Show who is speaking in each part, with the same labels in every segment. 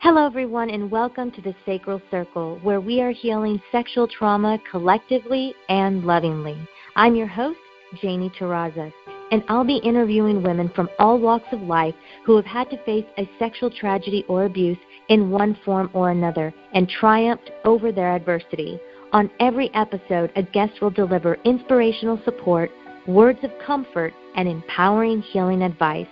Speaker 1: Hello, everyone, and welcome to the Sacral Circle, where we are healing sexual trauma collectively and lovingly. I'm your host, Janie Terrazas, and I'll be interviewing women from all walks of life who have had to face a sexual tragedy or abuse in one form or another and triumphed over their adversity. On every episode, a guest will deliver inspirational support, words of comfort, and empowering healing advice.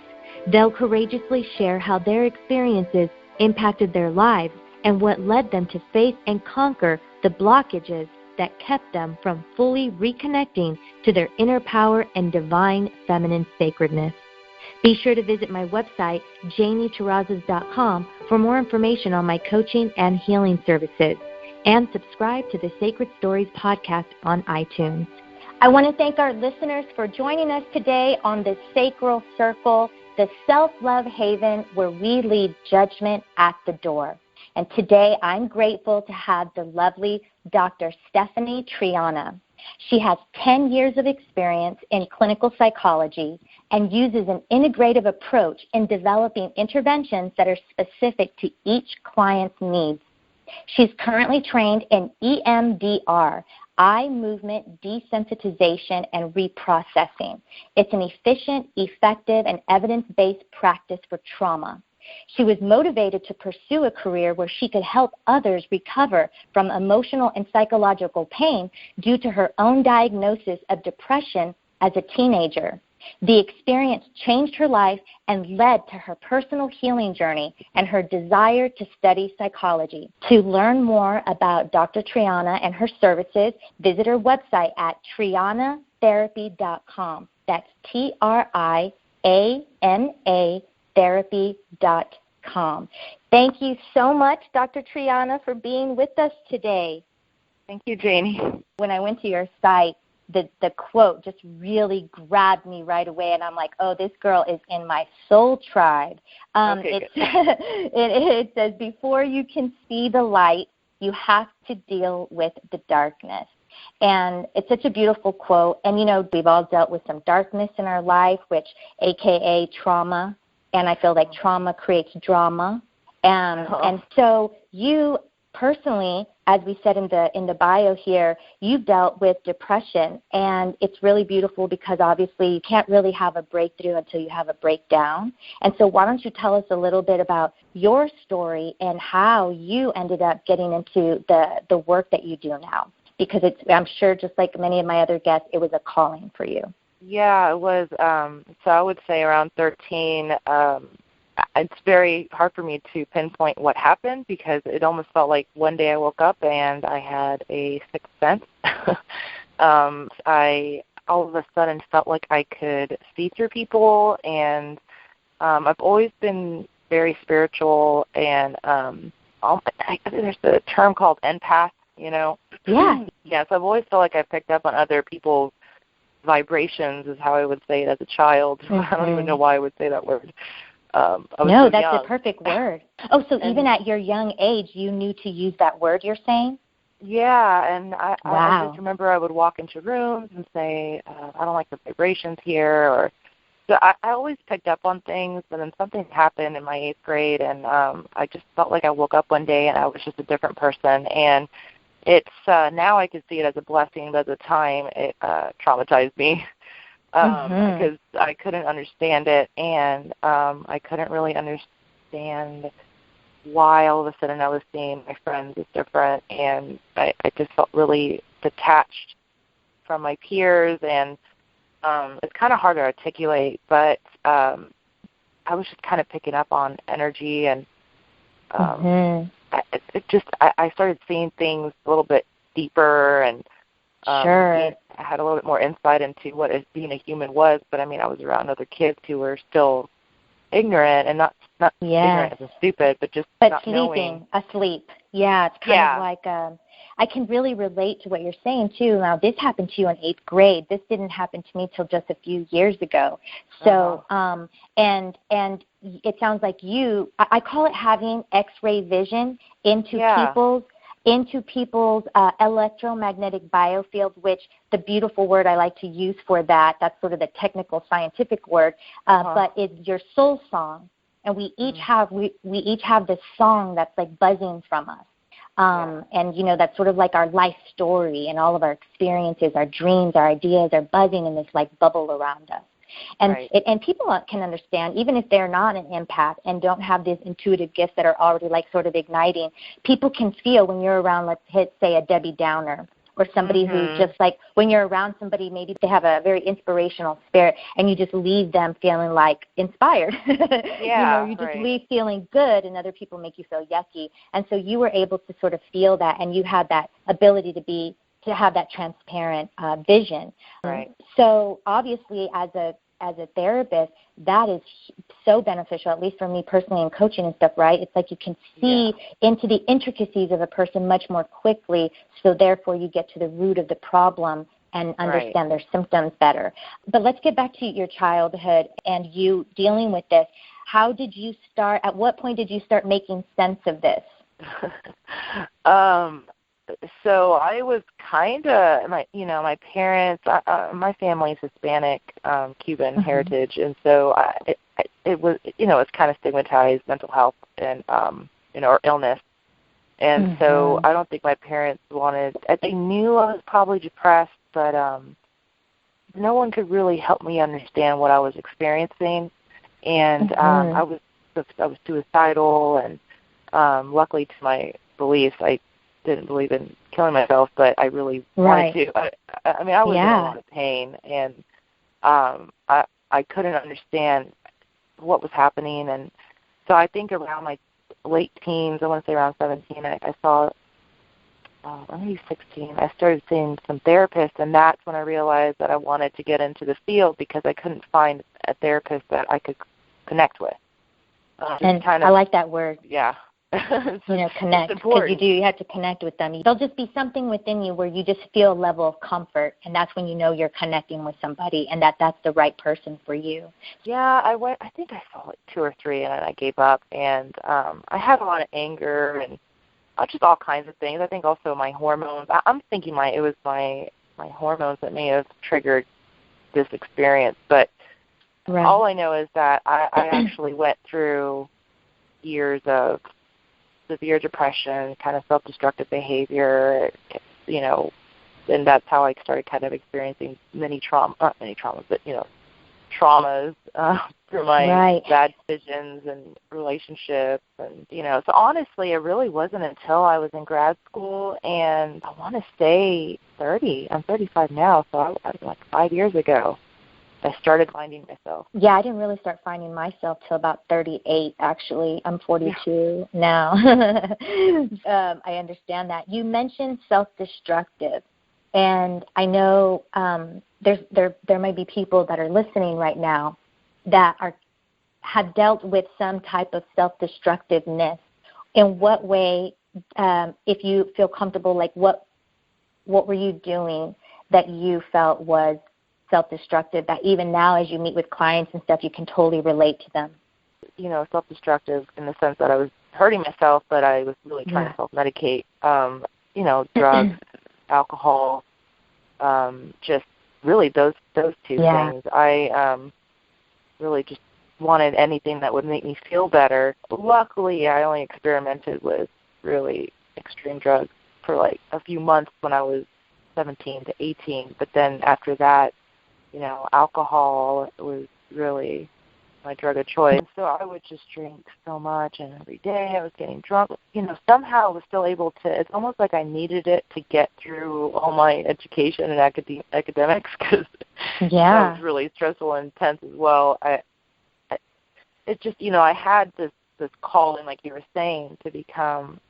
Speaker 1: They'll courageously share how their experiences impacted their lives and what led them to face and conquer the blockages that kept them from fully reconnecting to their inner power and divine feminine sacredness. Be sure to visit my website, JanieTerrazas.com, for more information on my coaching and healing services, and subscribe to the Sacred Stories podcast on iTunes. I want to thank our listeners for joining us today on the Sacral Circle, the self-love haven where we leave judgment at the door. And today I'm grateful to have the lovely Dr. Stephanie Triana. She has 10 years of experience in clinical psychology and uses an integrative approach in developing interventions that are specific to each client's needs. She's currently trained in EMDR, eye movement desensitization and reprocessing. It's an efficient, effective, and evidence-based practice for trauma. She was motivated to pursue a career where she could help others recover from emotional and psychological pain due to her own diagnosis of depression as a teenager. The experience changed her life and led to her personal healing journey and her desire to study psychology. To learn more about Dr. Triana and her services, visit her website at trianatherapy.com. That's Triana therapy.com. Thank you so much, Dr. Triana, for being with us today.
Speaker 2: Thank you, Janie.
Speaker 1: When I went to your site, the quote just really grabbed me right away, and I'm like, oh, this girl is in my soul tribe. It says, before you can see the light, you have to deal with the darkness. And it's such a beautiful quote. And, you know, we've all dealt with some darkness in our life, which AKA trauma. And I feel like trauma creates drama. And so you personally, as we said in the bio here, you've dealt with depression, and it's really beautiful because obviously you can't really have a breakthrough until you have a breakdown. And so why don't you tell us a little bit about your story and how you ended up getting into the work that you do now? Because it's, I'm sure, just like many of my other guests, it was a calling for you.
Speaker 2: Yeah, it was. So I would say around 13, it's very hard for me to pinpoint what happened because it almost felt like one day I woke up and I had a sixth sense. I all of a sudden felt like I could see through people, and I've always been very spiritual, and there's a term called empath, you know?
Speaker 1: Yeah.
Speaker 2: Yeah, so I've always felt like I picked up on other people's vibrations is how I would say it as a child. Mm-hmm. I don't even know why I would say that word.
Speaker 1: No, that's a perfect word. Oh, so even at your young age, you knew to use that word, you're saying?
Speaker 2: Yeah, and I just remember I would walk into rooms and say, I don't like the vibrations here. Or so I always picked up on things, and then something happened in my 8th grade, and I just felt like I woke up one day and I was just a different person. And it's now I can see it as a blessing, but at the time it traumatized me. Because I couldn't understand it, and I couldn't really understand why all of a sudden I was seeing my friends as different, and I just felt really detached from my peers, and it's kind of hard to articulate, but I was just kind of picking up on energy, and I started seeing things a little bit deeper, and
Speaker 1: sure.
Speaker 2: I had a little bit more insight into what being a human was, but I mean, I was around other kids who were still ignorant, and not ignorant as in stupid, but just not
Speaker 1: sleeping,
Speaker 2: knowing.
Speaker 1: Asleep. Yeah, it's kind of like I can really relate to what you're saying too. Now, this happened to you in 8th grade. This didn't happen to me till just a few years ago. So, and it sounds like I call it having X-ray vision into people's electromagnetic biofield, which the beautiful word I like to use for that's sort of the technical scientific word, but it's your soul song.
Speaker 3: and we each have this song that's like buzzing from us. And, you know, that's sort of like our life story, and all of our experiences, our dreams, our ideas are buzzing in this like bubble around us. And and people can understand, even if they're not an empath and don't have these intuitive gifts that are already like sort of igniting, people can feel when you're around, let's say a Debbie Downer, or somebody who's just like, when you're around somebody, maybe they have a very inspirational spirit, and you just leave them feeling like inspired.
Speaker 2: Yeah,
Speaker 3: you just leave feeling good, and other people make you feel yucky. And so you were able to sort of feel that, and you had that ability to have that transparent vision.
Speaker 2: Right.
Speaker 3: So obviously, as a therapist, that is so beneficial, at least for me personally in coaching and stuff, right? It's like you can see into the intricacies of a person much more quickly, so therefore you get to the root of the problem and understand their symptoms better. But let's get back to your childhood and you dealing with this. How did you start, at what point did you start making sense of this?
Speaker 2: So I was kind of, my parents, my family's Hispanic, Cuban heritage, and so it was, it's kind of stigmatized, mental health and, or illness. And so I don't think my parents they knew I was probably depressed, but no one could really help me understand what I was experiencing. And I was suicidal, and luckily to my beliefs, I didn't believe in killing myself, but I really wanted to. I was in a lot of pain, and I couldn't understand what was happening. And so I think around my late teens, I want to say around 17, I saw, maybe 16, I started seeing some therapists, and that's when I realized that I wanted to get into the field because I couldn't find a therapist that I could connect with.
Speaker 3: And I like that word.
Speaker 2: Yeah.
Speaker 3: Connect, because you have to connect with them. There'll just be something within you where you just feel a level of comfort, and that's when you know you're connecting with somebody and that's the right person for you.
Speaker 2: Yeah, I think I saw like 2 or 3, and I gave up, and I had a lot of anger and just all kinds of things. I think also my hormones. I'm thinking it was my hormones that may have triggered this experience, but all I know is that I actually went through years of severe depression, kind of self-destructive behavior, and that's how I started kind of experiencing not many traumas, but, traumas through my bad decisions and relationships. And, so honestly, it really wasn't until I was in grad school, and I want to say 30. I'm 35 now, so I was like 5 years ago. I started finding myself.
Speaker 3: Yeah, I didn't really start finding myself till about 38, actually. I'm 42 now. I understand that. You mentioned self-destructive, and I know there might be people that are listening right now that have dealt with some type of self-destructiveness. In what way, if you feel comfortable, like what were you doing that you felt was self-destructive, that even now as you meet with clients and stuff, you can totally relate to them?
Speaker 2: Self-destructive in the sense that I was hurting myself, but I was really trying to self-medicate. Drugs, alcohol, just really those 2 things. I really just wanted anything that would make me feel better. Luckily, I only experimented with really extreme drugs for like a few months when I was 17 to 18, but then after that, alcohol was really my drug of choice. So I would just drink so much, and every day I was getting drunk. Somehow I was still able to, it's almost like I needed it to get through all my education and academics, because that was really stressful and intense as well. It just, I had this calling, like you were saying, to become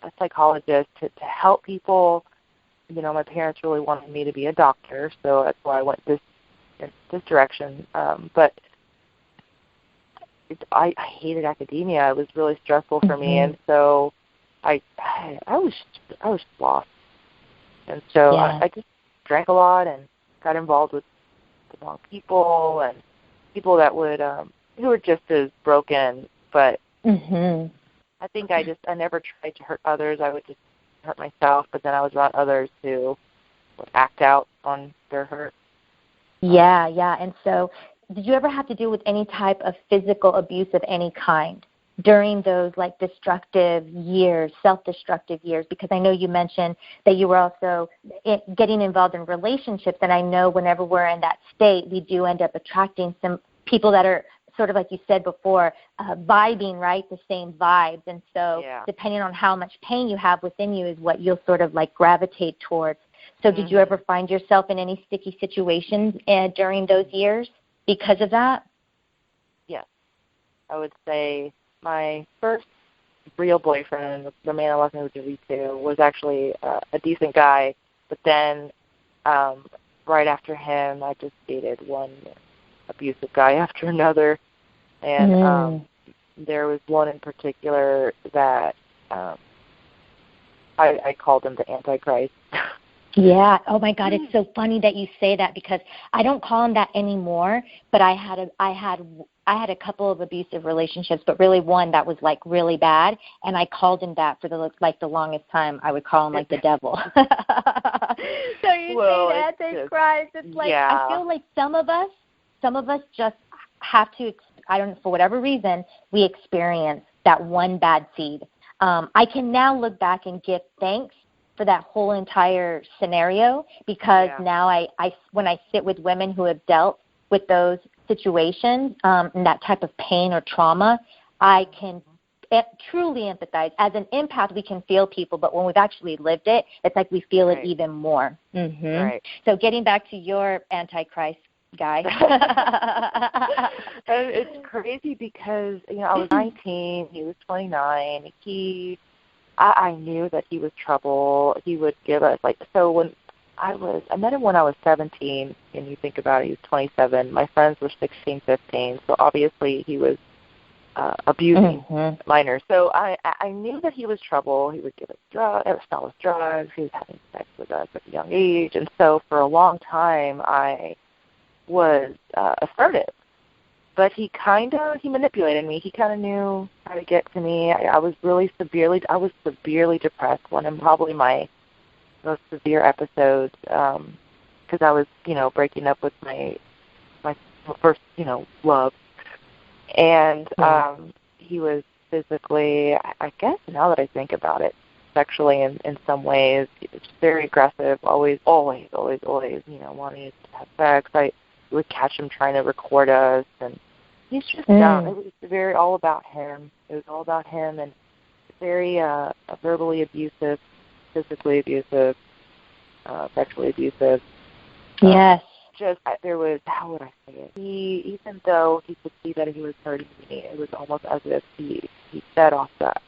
Speaker 2: a psychologist, to help people. My parents really wanted me to be a doctor, so that's why I went this direction. But I hated academia. It was really stressful for me, and so I was lost. And so I just drank a lot and got involved with the wrong people, and people that would who were just as broken. But I think I never tried to hurt others. I would just hurt myself, but then I was around others who would act out on their hurt.
Speaker 3: Yeah. And so did you ever have to deal with any type of physical abuse of any kind during those like destructive years, self-destructive years? Because I know you mentioned that you were also getting involved in relationships, and I know whenever we're in that state, we do end up attracting some people that are sort of like you said before, vibing, right, the same vibes. And so depending on how much pain you have within you is what you'll sort of like gravitate towards. So did you ever find yourself in any sticky situations during those years because of that?
Speaker 2: Yes. I would say my first real boyfriend, the man I wasn't really to, was actually a decent guy. But then right after him, I just dated one abusive guy after another. And there was one in particular that I called him the Antichrist.
Speaker 3: Yeah. Oh my God, it's so funny that you say that because I don't call him that anymore. But I had a couple of abusive relationships, but really one that was like really bad, and I called him that for the longest time. I would call him like the devil. So you say Antichrist. It's like I feel like some of us just have to. I don't know, for whatever reason, we experience that one bad seed. I can now look back and give thanks for that whole entire scenario because now I when I sit with women who have dealt with those situations and that type of pain or trauma, I can truly empathize. As an empath, we can feel people, but when we've actually lived it, it's like we feel it even more. Right. So getting back to your Antichrist guy.
Speaker 2: It's crazy because, I was 19, he was 29. I knew that he was trouble. He would give us, so when I met him when I was 17, and you think about it, he was 27. My friends were 16, 15, so obviously he was abusing minors. So I knew that he was trouble. He would give us sell us drugs. He was having sex with us at a young age. And so for a long time, I was assertive. But he manipulated me. He kind of knew how to get to me. I was severely depressed, one of probably my most severe episodes, because I was, breaking up with my first, love. And he was physically, I guess now that I think about it, sexually in some ways, just very aggressive, always, wanting to have sex. I would catch him trying to record us, and he's just dumb. It was all about him. It was all about him, and very verbally abusive, physically abusive, sexually abusive.
Speaker 3: Yes.
Speaker 2: There was, how would I say it? Even though he could see that he was hurting me, it was almost as if he fed off that.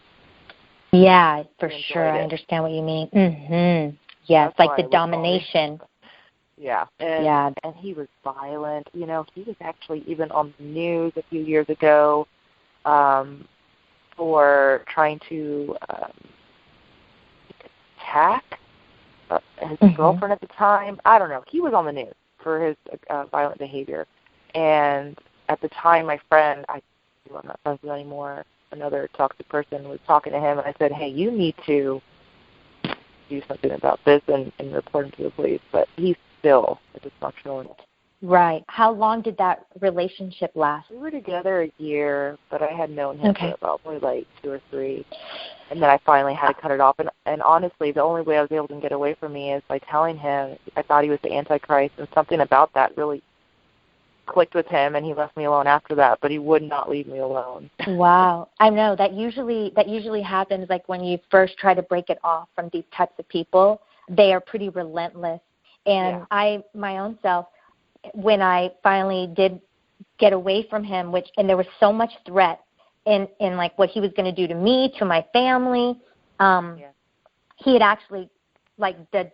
Speaker 3: Yeah, for sure. I understand what you mean. Yes, like the domination.
Speaker 2: Yeah. And he was violent. He was actually even on the news a few years ago for trying to attack his girlfriend at the time. I don't know. He was on the news for his violent behavior. And at the time, my friend, I'm not friends with anymore, another toxic person, was talking to him, and I said, hey, you need to do something about this and report him to the police. But he's still a dysfunctional.
Speaker 3: Right. How long did that relationship last?
Speaker 2: We were together a year, but I had known him for probably 2 or 3. And then I finally had to cut it off. And honestly, the only way I was able to get away from me is by telling him I thought he was the Antichrist, and something about that really clicked with him, and he left me alone after that, but he would not leave me alone.
Speaker 3: Wow. I know that usually happens like when you first try to break it off from these types of people. They are pretty relentless. And my own self, when I finally did get away from him, and there was so much threat in like what he was going to do to me, to my family. He had actually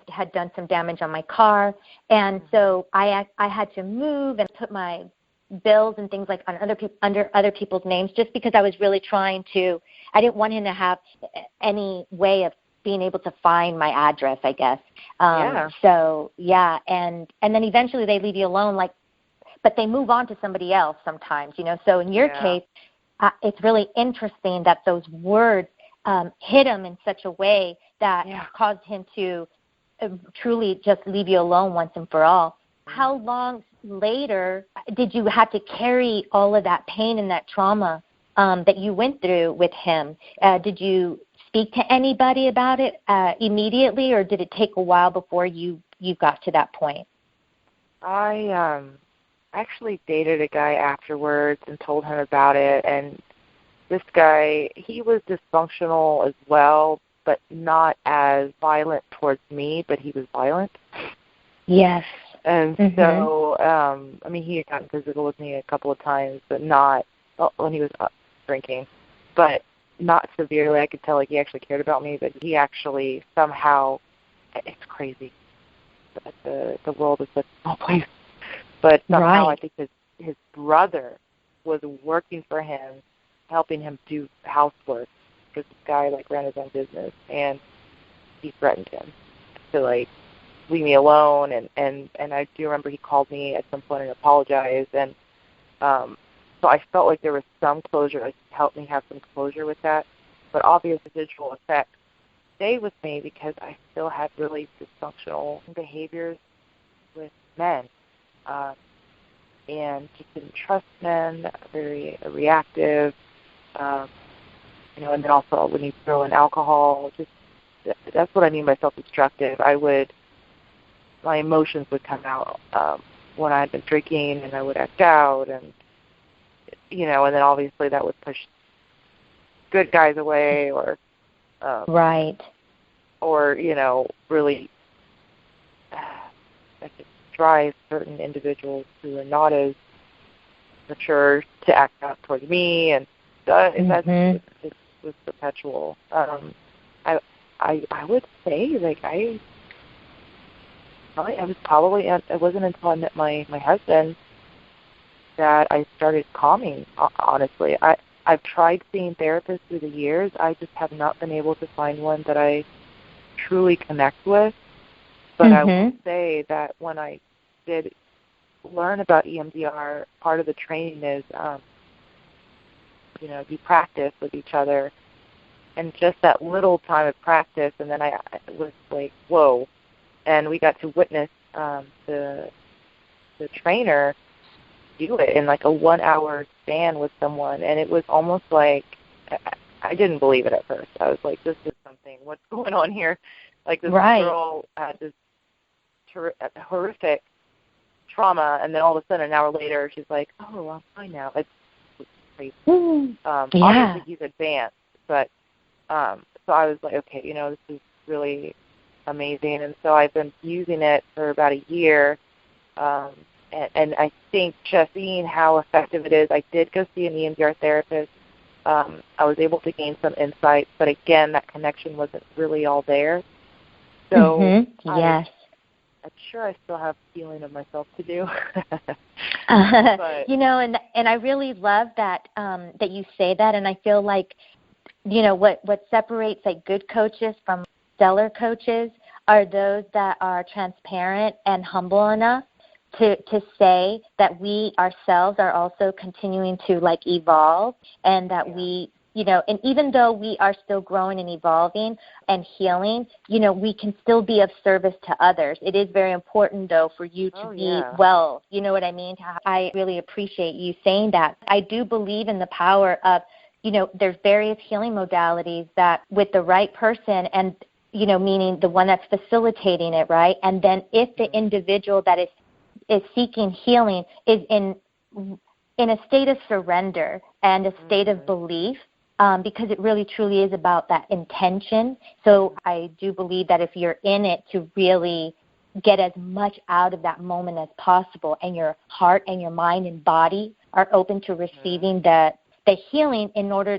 Speaker 3: had done some damage on my car, and so I had to move and put my bills and things like on under other people's names, just because I was really trying to. I didn't want him to have any way of being able to find my address, I guess. So and then eventually they leave you alone, but they move on to somebody else sometimes, So in your case, it's really interesting that those words hit him in such a way that caused him to truly just leave you alone once and for all. How long later did you have to carry all of that pain and that trauma that you went through with him? Did you speak to anybody about it immediately, or did it take a while before you got to that point?
Speaker 2: I actually dated a guy afterwards and told him about it, and this guy, he was dysfunctional as well, but not as violent towards me, but he was violent.
Speaker 3: Yes.
Speaker 2: And so, I mean, he had gotten physical with me a couple of times, but not when he was drinking, but not severely. I could tell like he actually cared about me, but he actually somehow, it's crazy. The world is such a small place. But somehow I think his brother was working for him, helping him do housework, because this guy like ran his own business, and he threatened him to like leave me alone. And I do remember he called me at some point and apologized, and so I felt like there was some closure. Like he helped me have some closure with that. But obviously, the visual effect stayed with me because I still had really dysfunctional behaviors with men. And just didn't trust men, very reactive, and then also when you throw in alcohol, just that's what I mean by self-destructive. My emotions would come out when I had been drinking, and I would act out, and and then obviously that would push good guys away, or or really I could drive certain individuals who are not as mature to act out towards me, and that it was perpetual. I would say like it wasn't until I met my husband that I started calming. Honestly, I've tried seeing therapists through the years. I just have not been able to find one that I truly connect with. But I will say that when I did learn about EMDR, part of the training is, you practice with each other. And just that little time of practice, and then I was like, whoa. And we got to witness the trainer do it in like a 1 hour span with someone. And it was almost like, I didn't believe it at first. I was like, this is something, what's going on here? Like this girl had this horrific trauma, and then all of a sudden an hour later she's like, oh, I'm fine now. It's crazy. Obviously he's advanced, but so I was like, okay, this is really amazing. And so I've been using it for about a year, and I think just seeing how effective it is, I did go see an EMDR therapist. I was able to gain some insight, but again, that connection wasn't really all there. So I'm sure I still have healing of myself to do.
Speaker 3: And I really love that that you say that, and I feel like, what separates like good coaches from stellar coaches are those that are transparent and humble enough to say that we ourselves are also continuing to like evolve, and that we and even though we are still growing and evolving and healing, we can still be of service to others. It is very important, though, for you to be well. You know what I mean? I really appreciate you saying that. I do believe in the power of, there's various healing modalities that with the right person and, meaning the one that's facilitating it, right? And then if the individual that is seeking healing is in a state of surrender and a state of belief, because it really truly is about that intention. So I do believe that if you're in it to really get as much out of that moment as possible, and your heart and your mind and body are open to receiving the healing in order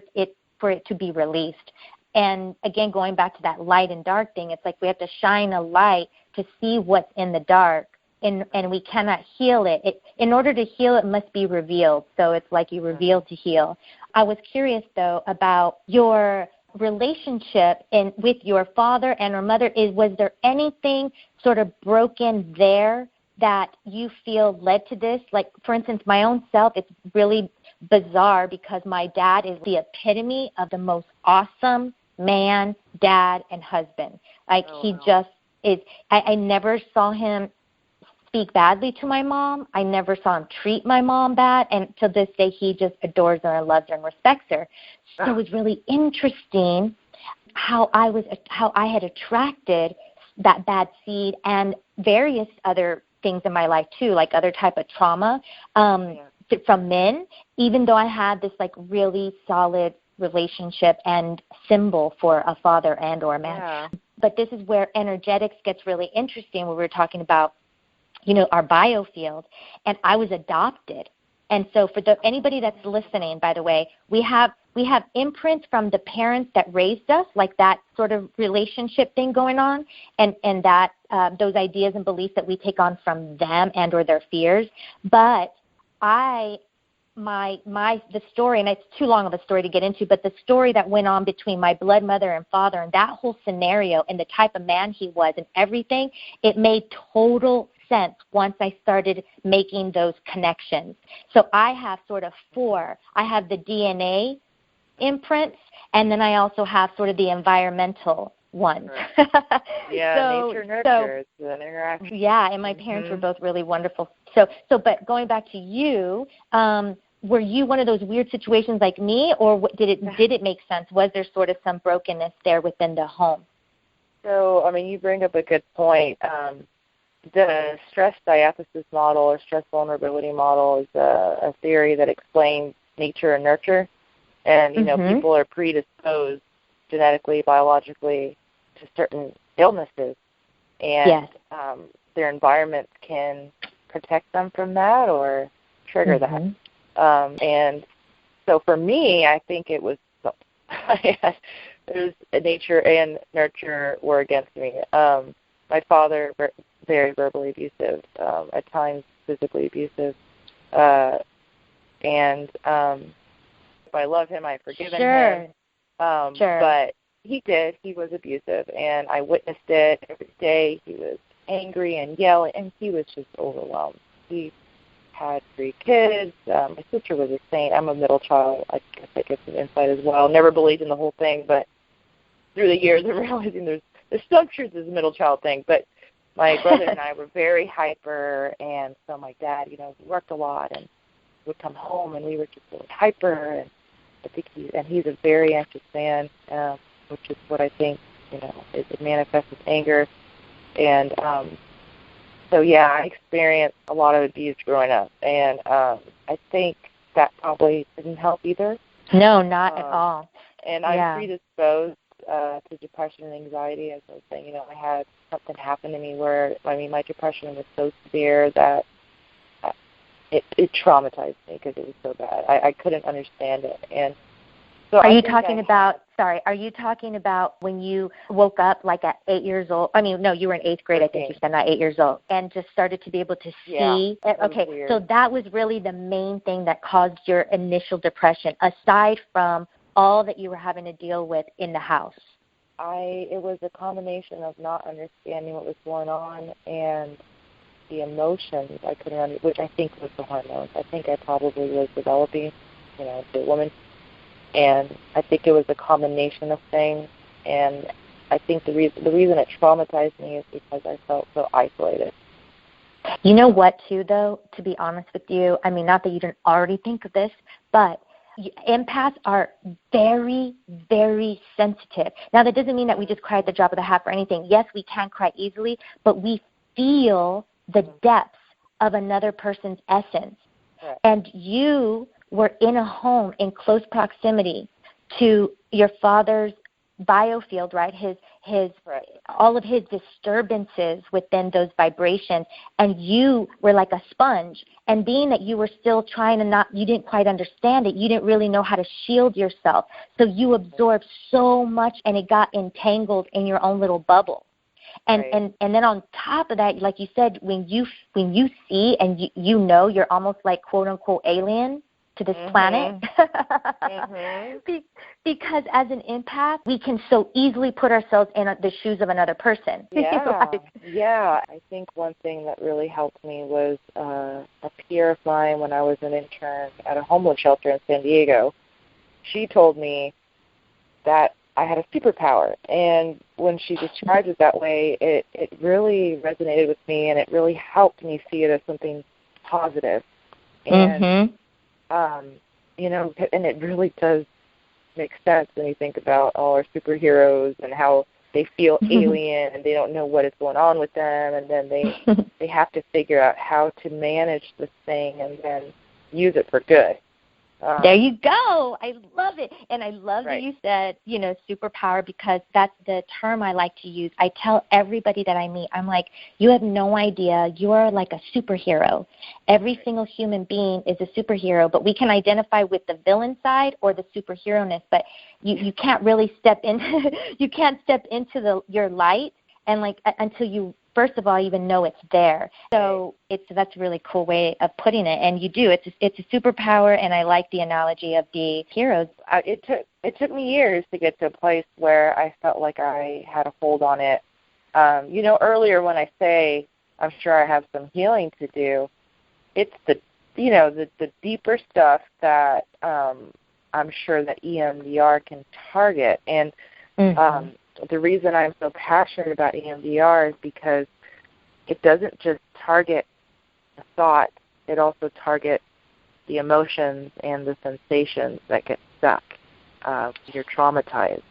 Speaker 3: for it to be released. And again, going back to that light and dark thing, it's like we have to shine a light to see what's in the dark. And we cannot heal it. In order to heal, it must be revealed. So it's like you reveal to heal. I was curious, though, about your relationship with your father and your mother. Was there anything sort of broken there that you feel led to this? Like, for instance, my own self, it's really bizarre because my dad is the epitome of the most awesome man, dad, and husband. Like, he just is. I never saw him speak badly to my mom. I never saw him treat my mom bad, and to this day, he just adores her and loves her and respects her. So it was really interesting how I had attracted that bad seed and various other things in my life too, like other type of trauma from men, even though I had this like really solid relationship and symbol for a father and or a man. Yeah. But this is where energetics gets really interesting, where we're talking about, our biofield, and I was adopted. And so for anybody that's listening, by the way, we have imprints from the parents that raised us, like that sort of relationship thing going on, and that those ideas and beliefs that we take on from them and or their fears. But the story, and it's too long of a story to get into, but the story that went on between my blood mother and father and that whole scenario and the type of man he was and everything, it made total sense once I started making those connections. So I have sort of four. I have the DNA imprints, and then I also have sort of the environmental ones.
Speaker 2: Yeah, nature nurtures an interaction.
Speaker 3: Yeah, and my parents were both really wonderful. So, but going back to you, were you one of those weird situations like me, or did it make sense? Was there sort of some brokenness there within the home?
Speaker 2: So, you bring up a good point. The stress diathesis model or stress vulnerability model is a theory that explains nature and nurture. And, people are predisposed genetically, biologically to certain illnesses. And their environment can protect them from that or trigger that. And so for me, I think it was nature and nurture were against me. My father, very verbally abusive, at times physically abusive. And I love him. I've forgiven him. But he was abusive, and I witnessed it every day. He was angry and yelling, and he was just overwhelmed. He had 3 kids. My sister was a saint. I'm a middle child. I guess that gives some insight as well. Never believed in the whole thing, but through the years I'm realizing there's some truth to this middle child thing. But my brother and I were very hyper, and so my dad, he worked a lot and would come home, and we were just really hyper, and I think he's a very anxious man, which is what I think, it manifests as anger. And so, I experienced a lot of abuse growing up, and I think that probably didn't help either.
Speaker 3: No, not at all.
Speaker 2: And I'm predisposed to depression and anxiety, as I was saying. I had something happen to me where, my depression was so severe that it traumatized me because it was so bad. I couldn't understand it. And so are you talking
Speaker 3: about when you woke up like at 8 years old? No, you were in 8th grade, I think you said, not 8 years old, and just started to be able to see.
Speaker 2: Yeah,
Speaker 3: okay, so that was really the main thing that caused your initial depression, aside from all that you were having to deal with in the house.
Speaker 2: It was a combination of not understanding what was going on and the emotions I couldn't which I think was the hormones. I think I probably was developing, as a woman, and I think it was a combination of things. And I think the reason it traumatized me is because I felt so isolated.
Speaker 3: You know what, too, though, to be honest with you, not that you didn't already think of this, but empaths are very, very sensitive. Now, that doesn't mean that we just cry at the drop of the hat or anything. Yes, we can cry easily, but we feel the depths of another person's essence.
Speaker 2: Right.
Speaker 3: And you were in a home in close proximity to your father's biofield, right? His
Speaker 2: right.
Speaker 3: All of his disturbances within those vibrations, and you were like a sponge. And being that you were still you didn't quite understand it, you didn't really know how to shield yourself. So you absorbed so much, and it got entangled in your own little bubble. And
Speaker 2: right.
Speaker 3: and then on top of that, like you said, when you see and you're almost like quote unquote alien to this planet. Because as an empath, we can so easily put ourselves in the shoes of another person.
Speaker 2: Yeah. Yeah. I think one thing that really helped me was a peer of mine when I was an intern at a homeless shelter in San Diego. She told me that I had a superpower. And when she described it that way, it really resonated with me, and it really helped me see it as something positive. And, you know, and it really does make sense when you think about all our superheroes and how they feel alien and they don't know what is going on with them, and then they have to figure out how to manage this thing and then use it for good.
Speaker 3: There you go. I love it. And I love that you said, you know, superpower, because that's the term I like to use. I tell everybody that I meet, I'm like, you have no idea. You are like a superhero. Every single human being is a superhero, but we can identify with the villain side or the superhero-ness, but you can't really step into your light and like until you first of all even know it's there. So that's a really cool way of putting it, and you do. It's a superpower, and I like the analogy of the heroes.
Speaker 2: It took me years to get to a place where I felt like I had a hold on it. You know, earlier when I say I'm sure I have some healing to do, it's the deeper stuff that I'm sure that EMDR can target. And the reason I'm so passionate about EMDR is because it doesn't just target the thought, it also targets the emotions and the sensations that get stuck. You're traumatized.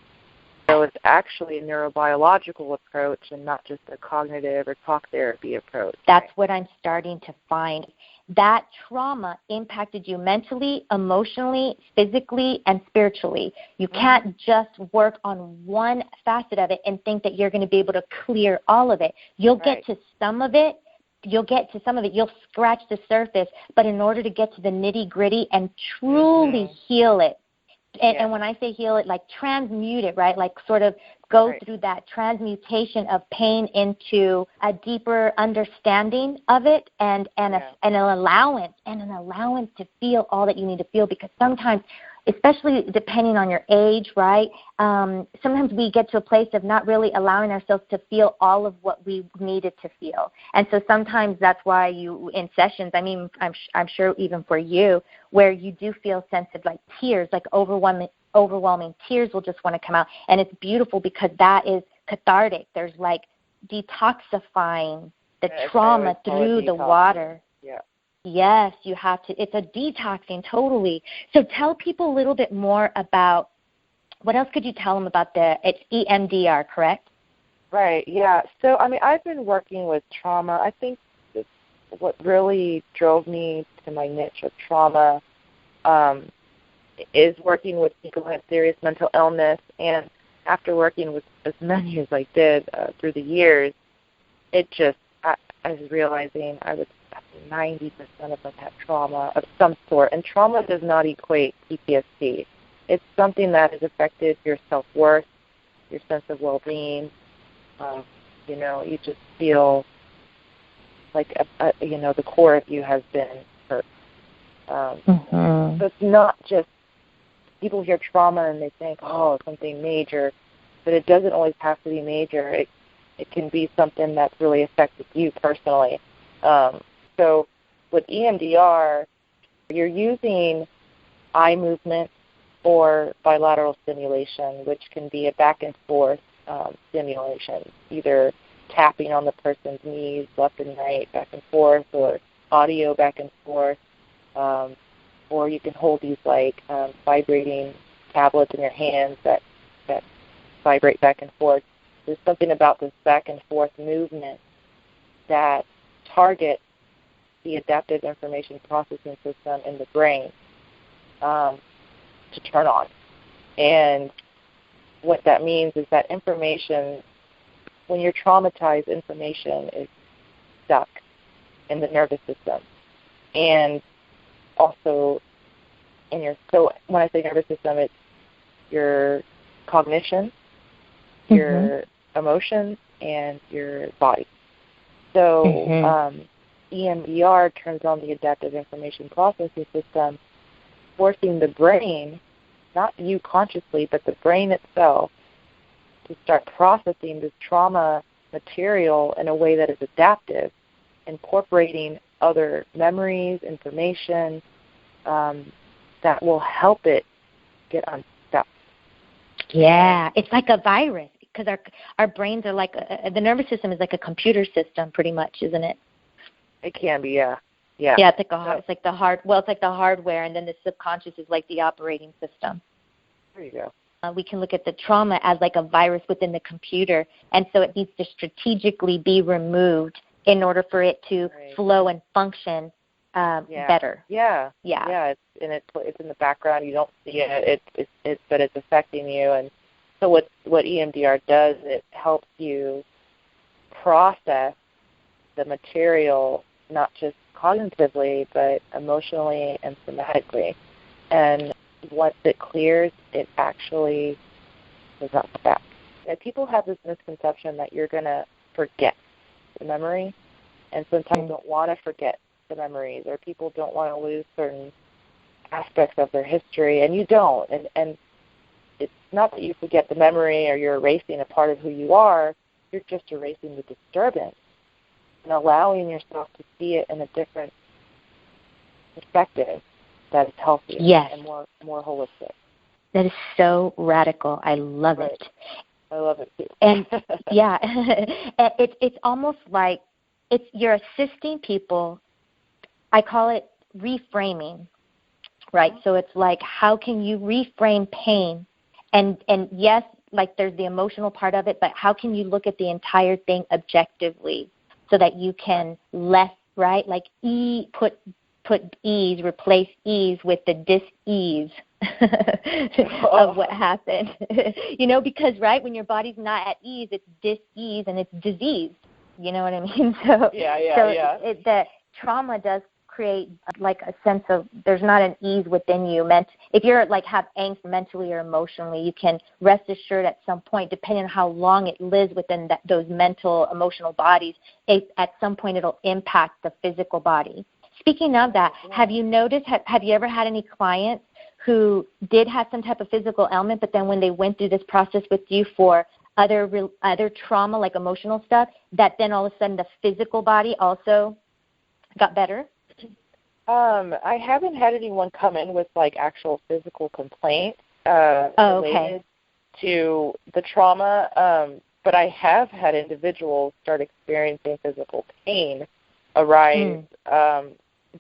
Speaker 2: So it's actually a neurobiological approach and not just a cognitive or talk therapy approach.
Speaker 3: That's what I'm starting to find. That trauma impacted you mentally, emotionally, physically, and spiritually. You can't just work on one facet of it and think that you're going to be able to clear all of it. You'll get to some of it. You'll scratch the surface, but in order to get to the nitty-gritty and truly heal it, and when I say heal it, like transmute it, right? Like sort of go through that transmutation of pain into a deeper understanding of it and an allowance to feel all that you need to feel, because sometimes, especially depending on your age, right, sometimes we get to a place of not really allowing ourselves to feel all of what we needed to feel. And so sometimes that's why you, in sessions, I mean, I'm sure even for you, where you do feel sense of like tears, like overwhelming tears will just want to come out. And it's beautiful because that is cathartic. There's like detoxifying the trauma through the water.
Speaker 2: Yeah.
Speaker 3: Yes, you have to. It's a detoxing, totally. So tell people a little bit more about, what else could you tell them about it's EMDR, correct?
Speaker 2: Right, yeah. So, I mean, I've been working with trauma. I think what really drove me to my niche of trauma is working with people who have serious mental illness. And after working with as many as I did through the years, I was realizing 90% of them have trauma of some sort. And trauma does not equate PTSD. It's something that has affected your self-worth, your sense of well-being. You know, you just feel like, the core of you has been hurt. So it's not just, people hear trauma and they think, oh, something major, but it doesn't always have to be major. It can be something that's really affected you personally. So with EMDR, you're using eye movement or bilateral stimulation, which can be a back and forth stimulation, either tapping on the person's knees left and right, back and forth, or audio back and forth, or you can hold these like vibrating tablets in your hands that vibrate back and forth. There's something about this back and forth movement that targets the adaptive information processing system in the brain to turn on. And what that means is that information, when you're traumatized, information is stuck in the nervous system. And also so when I say nervous system, it's your cognition, your emotions, and your body. So EMDR turns on the adaptive information processing system, forcing the brain, not you consciously, but the brain itself, to start processing this trauma material in a way that is adaptive, incorporating other memories, information that will help it get unstuck.
Speaker 3: Yeah, it's like a virus because our brains are like the nervous system is like a computer system, pretty much, isn't it?
Speaker 2: It can be, yeah. Yeah.
Speaker 3: Yeah, it's like the hardware, and then the subconscious is like the operating system.
Speaker 2: There you go.
Speaker 3: We can look at the trauma as like a virus within the computer, and so it needs to strategically be removed in order for it to flow and function better.
Speaker 2: Yeah. It's in the background. You don't see it. But it's affecting you. And so what EMDR does, it helps you process the material not just cognitively but emotionally and somatically. And once it clears, it actually does not come back. And people have this misconception that you're going to forget the memory, and sometimes don't want to forget the memories, or people don't want to lose certain aspects of their history, and you don't. And it's not that you forget the memory or you're erasing a part of who you are, you're just erasing the disturbance and allowing yourself to see it in a different perspective that is healthier and more holistic.
Speaker 3: That is so radical. I love it.
Speaker 2: I love it too.
Speaker 3: And yeah, it's almost like you're assisting people. I call it reframing, right? So it's like, how can you reframe pain? And yes, like there's the emotional part of it, but how can you look at the entire thing objectively so that you can right? Like put ease, replace ease with the dis-ease of what happened. Because, right, when your body's not at ease, it's dis-ease and it's disease. You know what I mean? So the trauma does create like a sense of there's not an ease within you. If you're like have angst mentally or emotionally, you can rest assured at some point, depending on how long it lives within those mental, emotional bodies, at some point it'll impact the physical body. Speaking of that, have you noticed, have you ever had any clients who did have some type of physical ailment, but then when they went through this process with you for other trauma, like emotional stuff, that then all of a sudden the physical body also got better?
Speaker 2: I haven't had anyone come in with like actual physical complaint related to the trauma, but I have had individuals start experiencing physical pain arise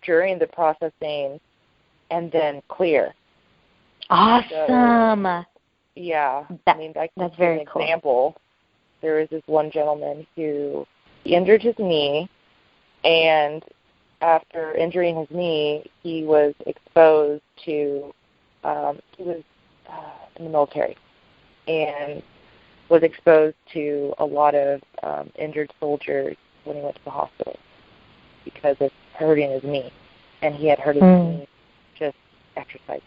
Speaker 2: during the processing and then clear.
Speaker 3: Awesome.
Speaker 2: So, yeah. I can
Speaker 3: that's
Speaker 2: give
Speaker 3: very
Speaker 2: an
Speaker 3: cool.
Speaker 2: example. There was this one gentleman who injured his knee, and after injuring his knee, he was exposed to, he was in the military, and was exposed to a lot of injured soldiers when he went to the hospital because of hurting his knee. And he had hurt his knee just exercising.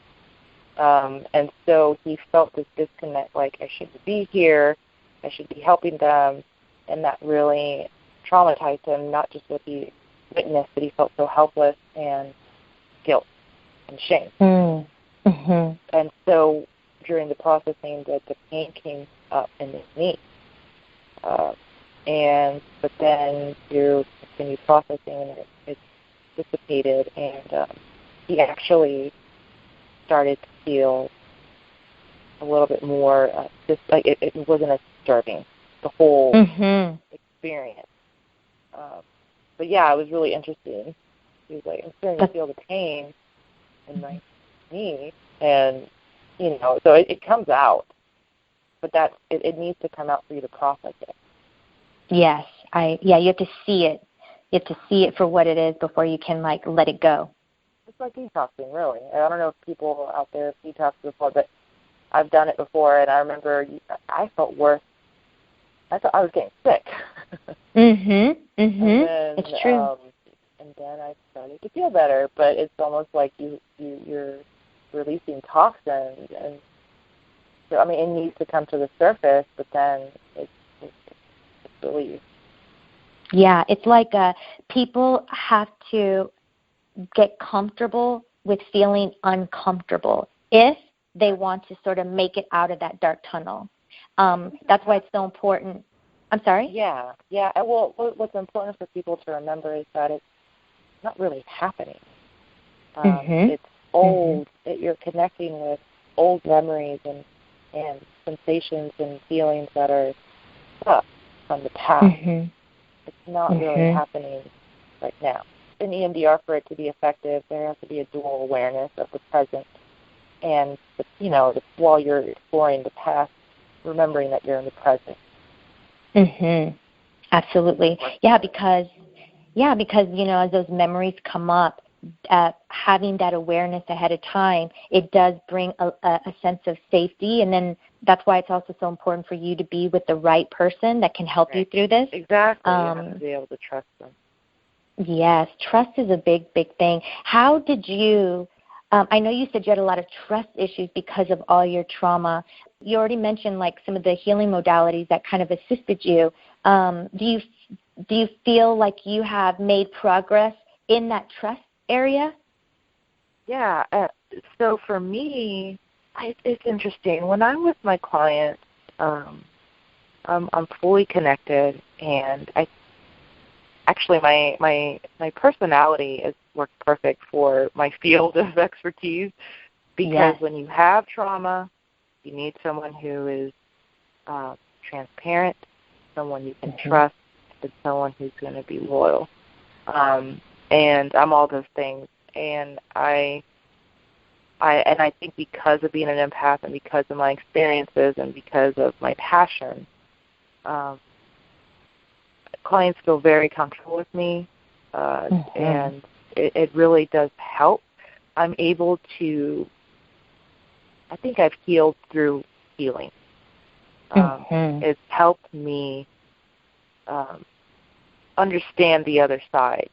Speaker 2: And so he felt this disconnect, like I shouldn't be here, I should be helping them, and that really traumatized him, not just what he witnessed, but he felt so helpless and guilt and shame. And so during the processing, the pain came up in his knee. But then through continued processing, it dissipated, and he actually started to feel a little bit more, just like it wasn't as disturbing, the whole experience. But yeah, it was really interesting. He was like, I'm starting to feel the pain in my knee, and so it comes out, but it needs to come out for you to process it.
Speaker 3: Yes, you have to see it. You have to see it for what it is before you can let it go.
Speaker 2: It's like detoxing, really. I don't know if people out there have detoxed before, but I've done it before, and I remember I felt worse. I thought I was getting sick.
Speaker 3: And then,
Speaker 2: it's true. And then I started to feel better, but it's almost like you're releasing toxins, and so it needs to come to the surface, but then it's released.
Speaker 3: Yeah, it's like people have to get comfortable with feeling uncomfortable if they want to sort of make it out of that dark tunnel. That's why it's so important. I'm sorry?
Speaker 2: Yeah. Well, what's important for people to remember is that it's not really happening. It's old. You're connecting with old memories and sensations and feelings that are stuck from the past. It's not really happening right now. In EMDR, for it to be effective, there has to be a dual awareness of the present and, while you're exploring the past, remembering that you're in the present.
Speaker 3: Absolutely. Yeah, because as those memories come up, having that awareness ahead of time, it does bring a sense of safety, and then that's why it's also so important for you to be with the right person that can help you through this.
Speaker 2: Exactly. You have to be able to trust them.
Speaker 3: Yes, trust is a big, big thing. How did you, I know you said you had a lot of trust issues because of all your trauma. You already mentioned like some of the healing modalities that kind of assisted you. Do you feel like you have made progress in that trust area?
Speaker 2: Yeah. So for me, it's interesting. When I'm with my clients, I'm fully connected, and actually my personality has worked perfect for my field of expertise, because when you have trauma, you need someone who is transparent, someone you can trust, and someone who's going to be loyal. And I'm all those things. And I think because of being an empath and because of my experiences and because of my passion, clients feel very comfortable with me, and it really does help. I'm able to, I think I've healed through healing. It's helped me understand the other side.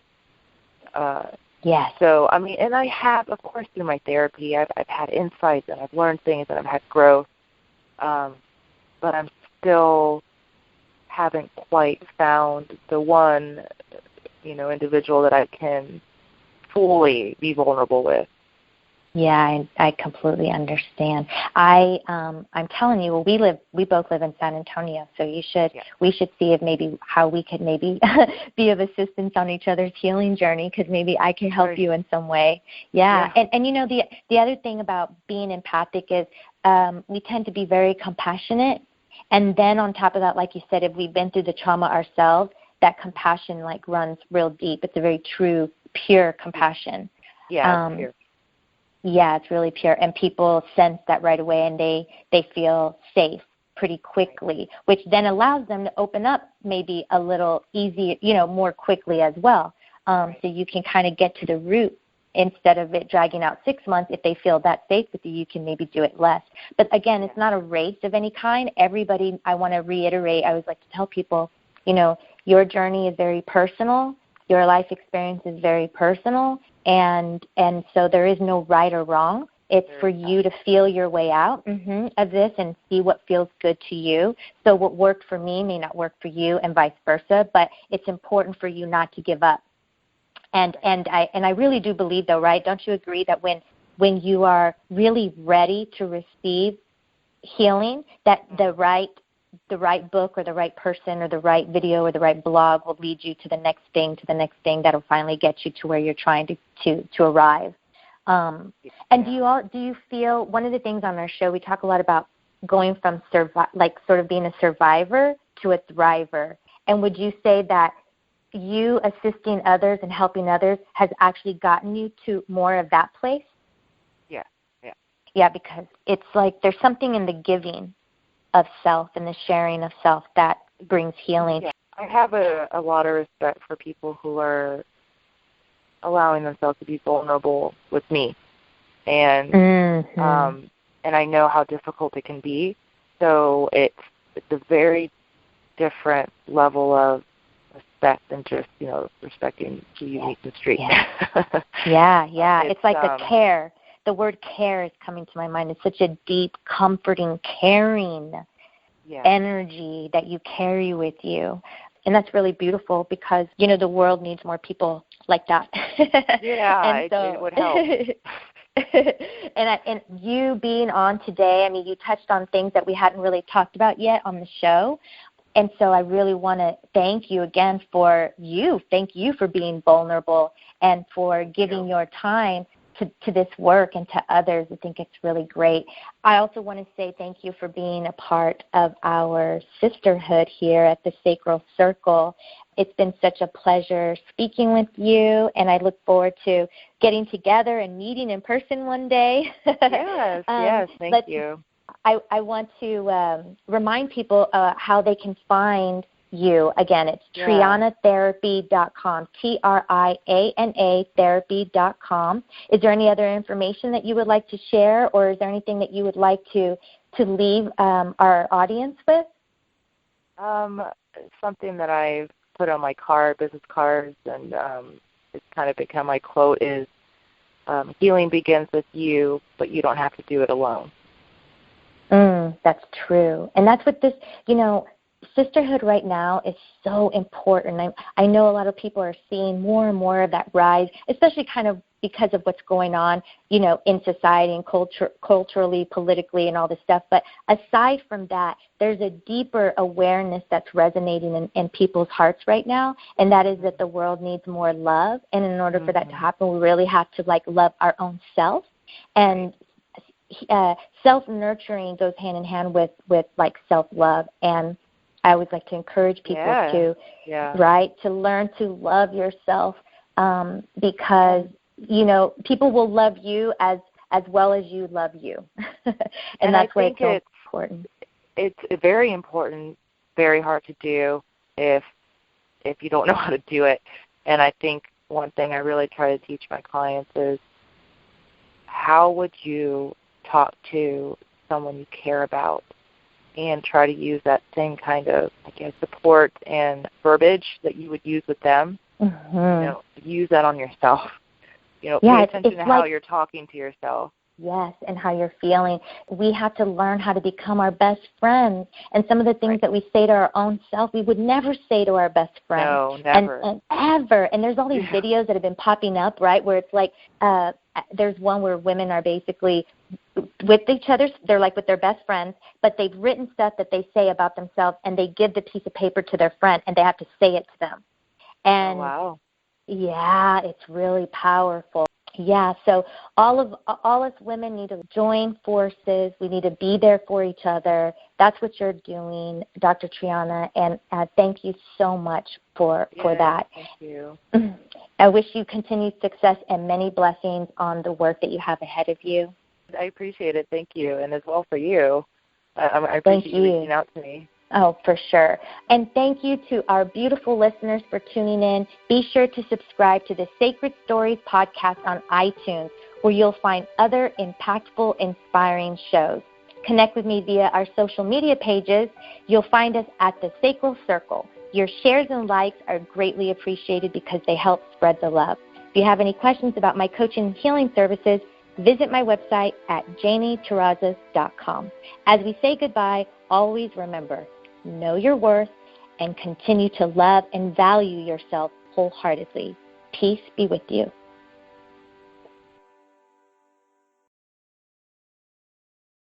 Speaker 2: So, and I have, of course, through my therapy, I've had insights and I've learned things and I've had growth, but I'm still haven't quite found the one, individual that I can fully be vulnerable with.
Speaker 3: Yeah, I completely understand. I'm telling you, we both live in San Antonio, so we should see if maybe how we could maybe be of assistance on each other's healing journey, because maybe I can help you in some way. Yeah. And the other thing about being empathic is we tend to be very compassionate, and then on top of that, like you said, if we've been through the trauma ourselves, that compassion like runs real deep. It's a very true, pure compassion.
Speaker 2: Yeah, it's pure.
Speaker 3: Yeah, it's really pure, and people sense that right away, and they feel safe pretty quickly, which then allows them to open up maybe a little easier, more quickly as well. So you can kind of get to the root instead of it dragging out 6 months. If they feel that safe with you, you can maybe do it less. But again, it's not a race of any kind. Everybody, I want to reiterate, I always like to tell people, your journey is very personal. Your life experience is very personal. And so there is no right or wrong. It's for you to feel your way out of this and see what feels good to you. So what worked for me may not work for you, and vice versa. But it's important for you not to give up. And I really do believe, though, right? Don't you agree that when you are really ready to receive healing, that the right book or the right person or the right video or the right blog will lead you to the next thing that'll finally get you to where you're trying to arrive. And do you feel, one of the things on our show, we talk a lot about going from sort of being a survivor to a thriver. And would you say that you assisting others and helping others has actually gotten you to more of that place? Yeah, because it's like there's something in the giving of self and the sharing of self that brings healing.
Speaker 2: Yeah. I have a lot of respect for people who are allowing themselves to be vulnerable with me, and and I know how difficult it can be. So it's a very different level of respect than just respecting who you meet in the street.
Speaker 3: Yeah. It's like the care. The word care is coming to my mind. It's such a deep, comforting, caring energy that you carry with you. And that's really beautiful because, the world needs more people like that.
Speaker 2: Yeah, it would help.
Speaker 3: And you being on today, you touched on things that we hadn't really talked about yet on the show. And so I really want to thank you again for being vulnerable and for giving your time to this work and to others. I think it's really great. I also want to say thank you for being a part of our sisterhood here at the Sacral Circle. It's been such a pleasure speaking with you, and I look forward to getting together and meeting in person one day.
Speaker 2: Yes, thank you.
Speaker 3: I want to remind people how they can find you. Again, it's trianatherapy.com, Triana therapy.com. Is there any other information that you would like to share, or is there anything that you would like to leave our audience with?
Speaker 2: Something that I've put on my business cards, and it's kind of become my quote is, healing begins with you, but you don't have to do it alone.
Speaker 3: That's true. And that's what this, sisterhood right now is so important. I know a lot of people are seeing more and more of that rise, especially kind of because of what's going on, in society and culturally, politically, and all this stuff. But aside from that, there's a deeper awareness that's resonating in people's hearts right now, and that is that the world needs more love. And in order for that to happen, we really have to love our own self. And self-nurturing goes hand in hand with self-love. And I always like to encourage people to learn to love yourself, because people will love you as well as you love you. and that's why it's so important.
Speaker 2: It's very important, very hard to do if you don't know how to do it. And I think one thing I really try to teach my clients is, how would you talk to someone you care about, and try to use that same kind of, support and verbiage that you would use with them. Use that on yourself. Pay attention to how you're talking to yourself.
Speaker 3: Yes, and how you're feeling. We have to learn how to become our best friends. And some of the things that we say to our own self, we would never say to our best friend.
Speaker 2: No, never.
Speaker 3: And ever. And there's all these videos that have been popping up, right, where it's like there's one where women are basically with each other. They're with their best friends, but they've written stuff that they say about themselves, and they give the piece of paper to their friend, and they have to say it to them. And
Speaker 2: wow.
Speaker 3: Yeah, it's really powerful. Yeah, so all us women need to join forces. We need to be there for each other. That's what you're doing, Dr. Triana, and thank you so much for that.
Speaker 2: Thank you.
Speaker 3: I wish you continued success and many blessings on the work that you have ahead of you.
Speaker 2: I appreciate it. Thank you, and as well for you. I appreciate you reaching out to me.
Speaker 3: Oh, for sure. And thank you to our beautiful listeners for tuning in. Be sure to subscribe to the Sacred Stories podcast on iTunes, where you'll find other impactful, inspiring shows. Connect with me via our social media pages. You'll find us at the Sacral Circle. Your shares and likes are greatly appreciated because they help spread the love. If you have any questions about my coaching and healing services, visit my website at janieterrazas.com. As we say goodbye, always remember, know your worth, and continue to love and value yourself wholeheartedly. Peace be with you.